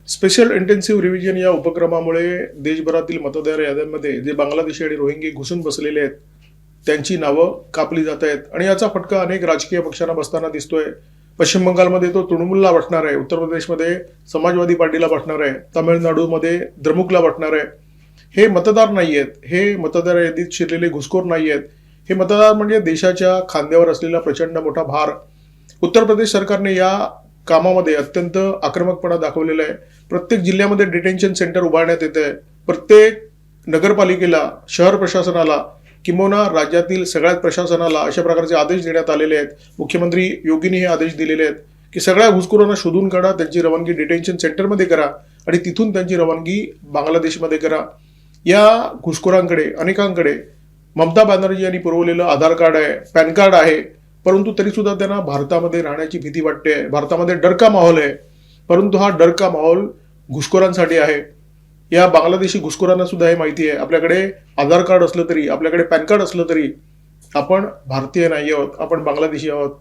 Special intensive revision या उपक्रमामुळे देशभरातील मतदार याद्यांमध्ये जे बांगलादेशी आणि रोहिंगी घुसून बसलेले आहेत त्यांची नावं कापली जात आहेत आणि याचा फटका अनेक राजकीय पक्षांना बसताना दिसतोय. पश्चिम बंगालमध्ये तो तृणमूलला बसणार आहे, उत्तर प्रदेशमध्ये समाजवादी पार्टीला बसणार आहे, तामिळनाडूमध्ये द्रमुकला बसणार आहे. हे मतदार नाही आहेत, हे मतदार यादीत शिरलेले घुसखोर नाही आहेत. हे मतदार म्हणजे देशाच्या खांद्यावर असलेला प्रचंड मोठा भार. उत्तर प्रदेश सरकारने या कामामध्ये अत्यंत आक्रमकपणा दाखवलेला आहे. प्रत्येक जिल्ह्यामध्ये डिटेन्शन सेंटर उभारण्यात येत आहे. प्रत्येक नगरपालिकेला, शहर प्रशासनाला किंबहुना राज्यातील सगळ्याच प्रशासनाला अशा प्रकारचे आदेश देण्यात आलेले आहेत. मुख्यमंत्री योगींनी हे आदेश दिलेले आहेत की सगळ्या घुसखोरांना शोधून काढा, त्यांची रवानगी डिटेन्शन सेंटरमध्ये करा आणि तिथून त्यांची रवानगी बांगलादेशमध्ये करा. या घुसखोरांकडे अनेकांकडे ममता बॅनर्जी यांनी पुरवलेलं आधार कार्ड आहे, पॅन कार्ड आहे, परंतु तरी सुद्धा त्यांना भारतामध्ये राहण्याची भीती वाटते. भारतामध्ये डर का माहोल आहे, परंतु हा डर का माहोल घुसखोरांसाठी आहे. या बांगलादेशी घुसखोरांना सुद्धा हे माहिती आहे आपल्याकडे आधार कार्ड असलं तरी, आपल्याकडे पॅन कार्ड असलं तरी आपण भारतीय नाही आहोत, आपण बांगलादेशी आहोत.